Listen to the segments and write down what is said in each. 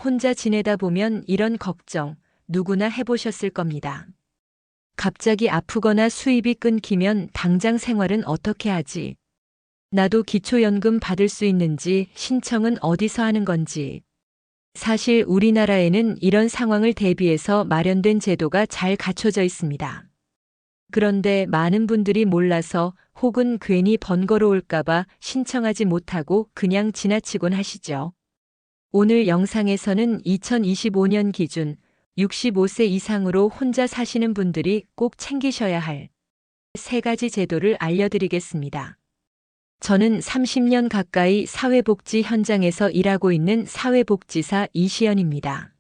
혼자 지내다 보면 이런 걱정 누구나 해보셨을 겁니다. 갑자기 아프거나 수입이 끊기면 당장 생활은 어떻게 하지? 나도 기초연금 받을 수 있는지, 신청은 어디서 하는 건지. 사실 우리나라에는 이런 상황을 대비해서 마련된 제도가 잘 갖춰져 있습니다. 그런데 많은 분들이 몰라서 혹은 괜히 번거로울까봐 신청하지 못하고 그냥 지나치곤 하시죠. 오늘 영상에서는 2025년 기준 65세 이상으로 혼자 사시는 분들이 꼭 챙기셔야 할 3가지 제도를 알려드리겠습니다. 저는 30년 가까이 사회복지 현장에서 일하고 있는 사회복지사 이시연입니다.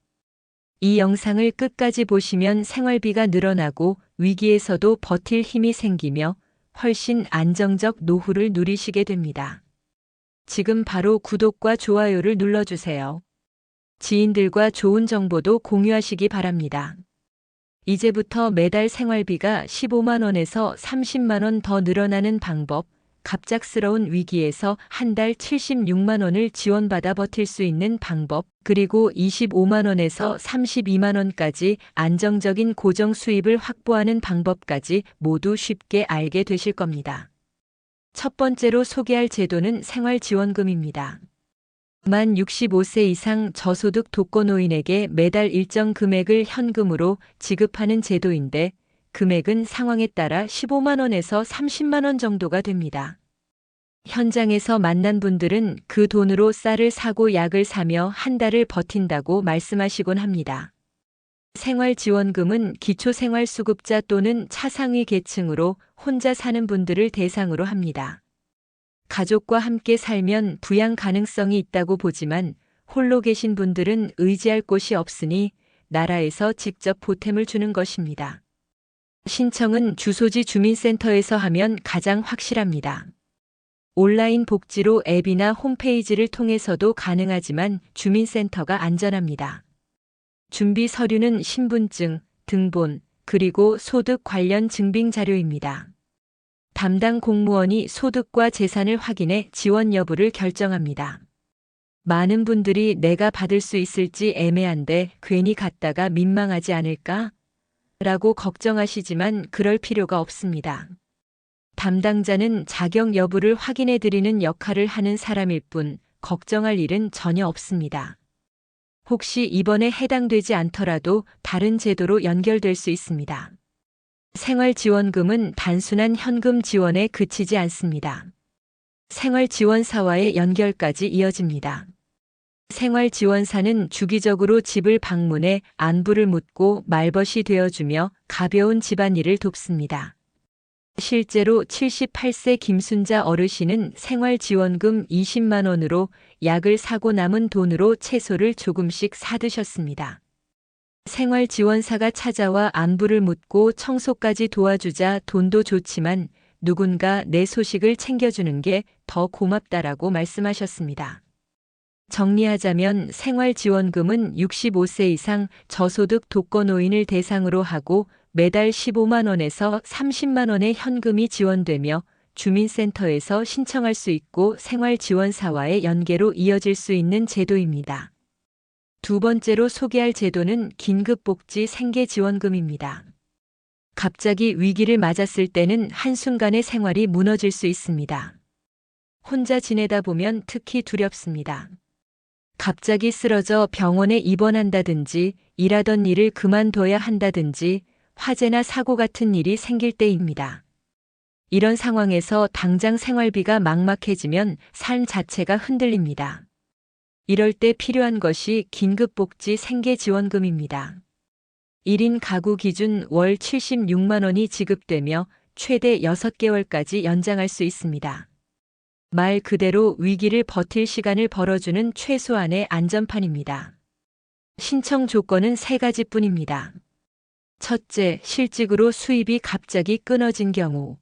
이 영상을 끝까지 보시면 생활비가 늘어나고 위기에서도 버틸 힘이 생기며 훨씬 안정적 노후를 누리시게 됩니다. 지금 바로 구독과 좋아요를 눌러주세요. 지인들과 좋은 정보도 공유하시기 바랍니다. 이제부터 매달 생활비가 15만 원에서 30만 원 더 늘어나는 방법, 갑작스러운 위기에서 한 달 76만 원을 지원받아 버틸 수 있는 방법, 그리고 25만 원에서 32만 원까지 안정적인 고정 수입을 확보하는 방법까지 모두 쉽게 알게 되실 겁니다. 첫 번째로 소개할 제도는 생활지원금입니다. 만 65세 이상 저소득 독거노인에게 매달 일정 금액을 현금으로 지급하는 제도인데 금액은 상황에 따라 15만 원에서 30만 원 정도가 됩니다. 현장에서 만난 분들은 그 돈으로 쌀을 사고 약을 사며 한 달을 버틴다고 말씀하시곤 합니다. 생활지원금은 기초생활수급자 또는 차상위 계층으로 혼자 사는 분들을 대상으로 합니다. 가족과 함께 살면 부양 가능성이 있다고 보지만 홀로 계신 분들은 의지할 곳이 없으니 나라에서 직접 보탬을 주는 것입니다. 신청은 주소지 주민센터에서 하면 가장 확실합니다. 온라인 복지로 앱이나 홈페이지를 통해서도 가능하지만 주민센터가 안전합니다. 준비 서류는 신분증, 등본, 그리고 소득 관련 증빙 자료입니다. 담당 공무원이 소득과 재산을 확인해 지원 여부를 결정합니다. 많은 분들이 내가 받을 수 있을지 애매한데 괜히 갔다가 민망하지 않을까? 라고 걱정하시지만 그럴 필요가 없습니다. 담당자는 자격 여부를 확인해 드리는 역할을 하는 사람일 뿐 걱정할 일은 전혀 없습니다. 혹시 이번에 해당되지 않더라도 다른 제도로 연결될 수 있습니다. 생활지원금은 단순한 현금 지원에 그치지 않습니다. 생활지원사와의 연결까지 이어집니다. 생활지원사는 주기적으로 집을 방문해 안부를 묻고 말벗이 되어주며 가벼운 집안일을 돕습니다. 실제로 78세 김순자 어르신은 생활지원금 20만 원으로 약을 사고 남은 돈으로 채소를 조금씩 사드셨습니다. 생활지원사가 찾아와 안부를 묻고 청소까지 도와주자 돈도 좋지만 누군가 내 소식을 챙겨주는 게 더 고맙다라고 말씀하셨습니다. 정리하자면 생활지원금은 65세 이상 저소득 독거노인을 대상으로 하고 매달 15만 원에서 30만 원의 현금이 지원되며 주민센터에서 신청할 수 있고 생활지원사와의 연계로 이어질 수 있는 제도입니다. 두 번째로 소개할 제도는 긴급복지 생계지원금입니다. 갑자기 위기를 맞았을 때는 한순간에 생활이 무너질 수 있습니다. 혼자 지내다 보면 특히 두렵습니다. 갑자기 쓰러져 병원에 입원한다든지 일하던 일을 그만둬야 한다든지 화재나 사고 같은 일이 생길 때입니다. 이런 상황에서 당장 생활비가 막막해지면 삶 자체가 흔들립니다. 이럴 때 필요한 것이 긴급복지 생계지원금입니다. 1인 가구 기준 월 76만 원이 지급되며 최대 6개월까지 연장할 수 있습니다. 말 그대로 위기를 버틸 시간을 벌어주는 최소한의 안전판입니다. 신청 조건은 3가지뿐입니다. 첫째, 실직으로 수입이 갑자기 끊어진 경우.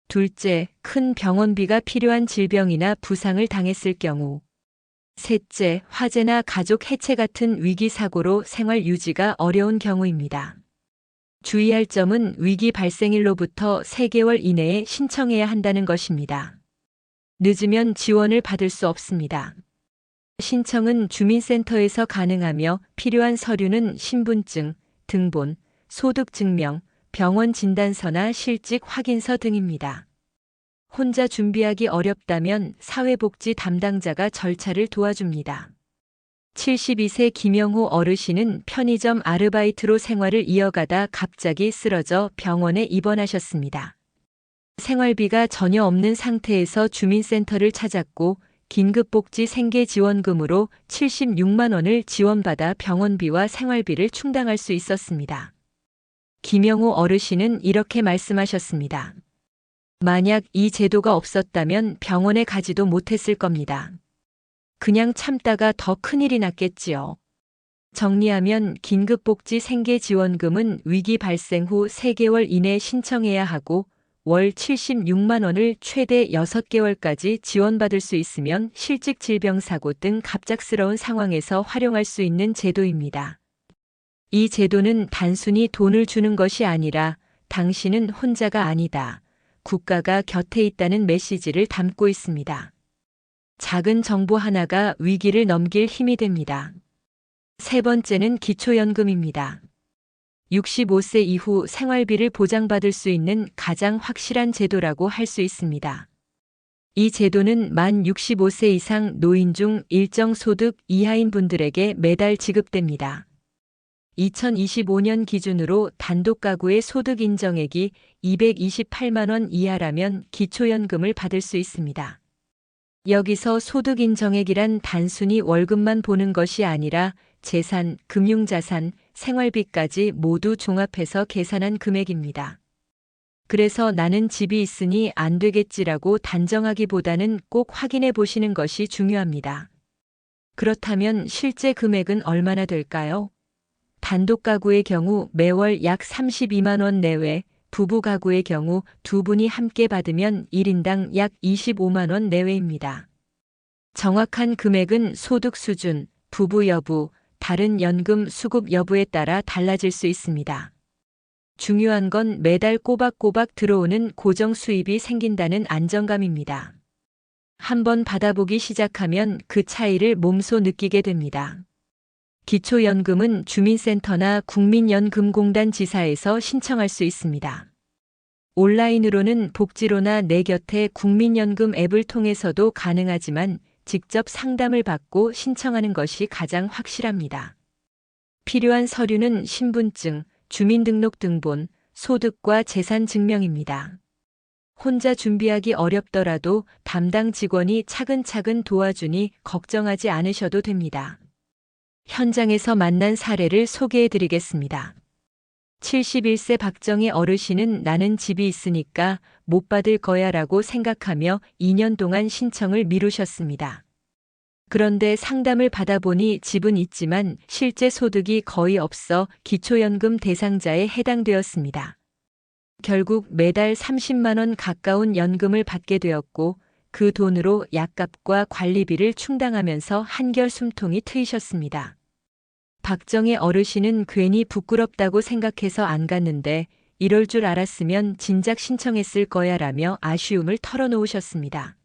둘째, 큰 병원비가 필요한 질병이나 부상을 당했을 경우. 셋째, 화재나 가족 해체 같은 위기 사고로 생활 유지가 어려운 경우입니다. 주의할 점은 위기 발생일로부터 3개월 이내에 신청해야 한다는 것입니다. 늦으면 지원을 받을 수 없습니다. 신청은 주민센터에서 가능하며 필요한 서류는 신분증, 등본, 소득증명, 병원 진단서나 실직 확인서 등입니다. 혼자 준비하기 어렵다면 사회복지 담당자가 절차를 도와줍니다. 72세 김영호 어르신은 편의점 아르바이트로 생활을 이어가다 갑자기 쓰러져 병원에 입원하셨습니다. 생활비가 전혀 없는 상태에서 주민센터를 찾았고 긴급복지 생계지원금으로 76만 원을 지원받아 병원비와 생활비를 충당할 수 있었습니다. 김영호 어르신은 이렇게 말씀하셨습니다. 만약 이 제도가 없었다면 병원에 가지도 못했을 겁니다. 그냥 참다가 더 큰일이 났겠지요. 정리하면 긴급복지 생계지원금은 위기 발생 후 3개월 이내 신청해야 하고 월 76만 원을 최대 6개월까지 지원받을 수 있으면 실직 질병사고 등 갑작스러운 상황에서 활용할 수 있는 제도입니다. 이 제도는 단순히 돈을 주는 것이 아니라 당신은 혼자가 아니다. 국가가 곁에 있다는 메시지를 담고 있습니다. 작은 정보 하나가 위기를 넘길 힘이 됩니다. 세 번째는 기초연금입니다. 65세 이후 생활비를 보장받을 수 있는 가장 확실한 제도라고 할 수 있습니다. 이 제도는 만 65세 이상 노인 중 일정 소득 이하인 분들에게 매달 지급됩니다. 2025년 기준으로 단독 가구의 소득 인정액이 228만 원 이하라면 기초연금을 받을 수 있습니다. 여기서 소득 인정액이란 단순히 월급만 보는 것이 아니라 재산, 금융자산, 생활비까지 모두 종합해서 계산한 금액입니다. 그래서 나는 집이 있으니 안 되겠지라고 단정하기보다는 꼭 확인해 보시는 것이 중요합니다. 그렇다면 실제 금액은 얼마나 될까요? 단독 가구의 경우 매월 약 32만 원 내외, 부부 가구의 경우 두 분이 함께 받으면 1인당 약 25만 원 내외입니다. 정확한 금액은 소득 수준, 부부 여부, 다른 연금 수급 여부에 따라 달라질 수 있습니다. 중요한 건 매달 꼬박꼬박 들어오는 고정 수입이 생긴다는 안정감입니다. 한번 받아보기 시작하면 그 차이를 몸소 느끼게 됩니다. 기초연금은 주민센터나 국민연금공단 지사에서 신청할 수 있습니다. 온라인으로는 복지로나 내 곁에 국민연금 앱을 통해서도 가능하지만 직접 상담을 받고 신청하는 것이 가장 확실합니다. 필요한 서류는 신분증, 주민등록등본, 소득과 재산 증명입니다. 혼자 준비하기 어렵더라도 담당 직원이 차근차근 도와주니 걱정하지 않으셔도 됩니다. 현장에서 만난 사례를 소개해 드리겠습니다. 71세 박정희 어르신은 나는 집이 있으니까 못 받을 거야 라고 생각하며 2년 동안 신청을 미루셨습니다. 그런데 상담을 받아보니 집은 있지만 실제 소득이 거의 없어 기초연금 대상자에 해당되었습니다. 결국 매달 30만 원 가까운 연금을 받게 되었고 그 돈으로 약값과 관리비를 충당하면서 한결 숨통이 트이셨습니다. 박정희 어르신은 괜히 부끄럽다고 생각해서 안 갔는데 이럴 줄 알았으면 진작 신청했을 거야 라며 아쉬움을 털어놓으셨습니다.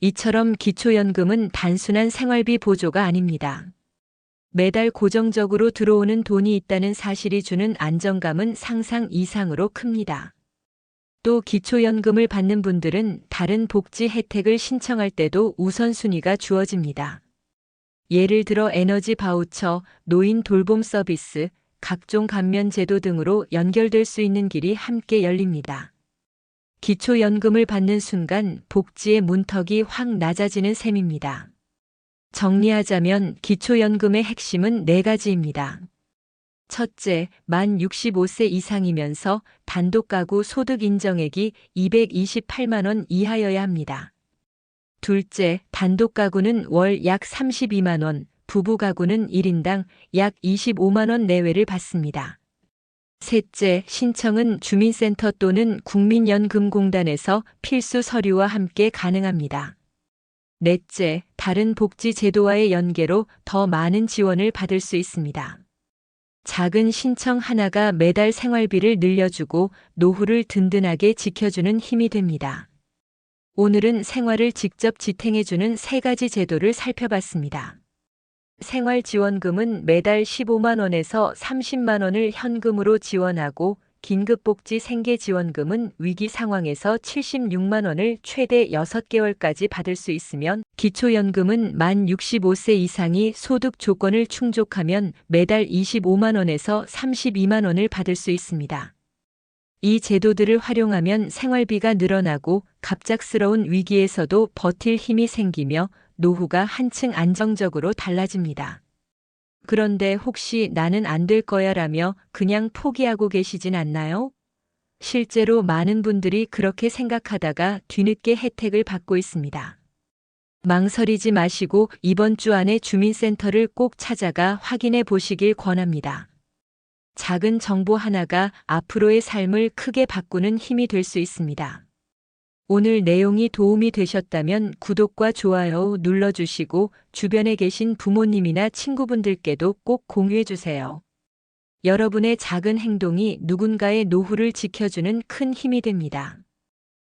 이처럼 기초연금은 단순한 생활비 보조가 아닙니다. 매달 고정적으로 들어오는 돈이 있다는 사실이 주는 안정감은 상상 이상으로 큽니다. 또 기초연금을 받는 분들은 다른 복지 혜택을 신청할 때도 우선순위가 주어집니다. 예를 들어 에너지 바우처, 노인 돌봄 서비스, 각종 감면 제도 등으로 연결될 수 있는 길이 함께 열립니다. 기초연금을 받는 순간 복지의 문턱이 확 낮아지는 셈입니다. 정리하자면 기초연금의 핵심은 4가지입니다. 첫째, 만 65세 이상이면서 단독 가구 소득 인정액이 228만 원 이하여야 합니다. 둘째, 단독 가구는 월 약 32만 원, 부부 가구는 1인당 약 25만 원 내외를 받습니다. 셋째, 신청은 주민센터 또는 국민연금공단에서 필수 서류와 함께 가능합니다. 넷째, 다른 복지 제도와의 연계로 더 많은 지원을 받을 수 있습니다. 작은 신청 하나가 매달 생활비를 늘려주고 노후를 든든하게 지켜주는 힘이 됩니다. 오늘은 생활을 직접 지탱해주는 세 가지 제도를 살펴봤습니다. 생활지원금은 매달 15만 원에서 30만 원을 현금으로 지원하고 긴급복지 생계지원금은 위기 상황에서 76만 원을 최대 6개월까지 받을 수 있으면 기초연금은 만 65세 이상이 소득 조건을 충족하면 매달 25만 원에서 32만 원을 받을 수 있습니다. 이 제도들을 활용하면 생활비가 늘어나고 갑작스러운 위기에서도 버틸 힘이 생기며 노후가 한층 안정적으로 달라집니다. 그런데 혹시 나는 안 될 거야 라며 그냥 포기하고 계시진 않나요? 실제로 많은 분들이 그렇게 생각하다가 뒤늦게 혜택을 받고 있습니다. 망설이지 마시고 이번 주 안에 주민센터를 꼭 찾아가 확인해 보시길 권합니다. 작은 정보 하나가 앞으로의 삶을 크게 바꾸는 힘이 될 수 있습니다. 오늘 내용이 도움이 되셨다면 구독과 좋아요 눌러주시고 주변에 계신 부모님이나 친구분들께도 꼭 공유해 주세요. 여러분의 작은 행동이 누군가의 노후를 지켜주는 큰 힘이 됩니다.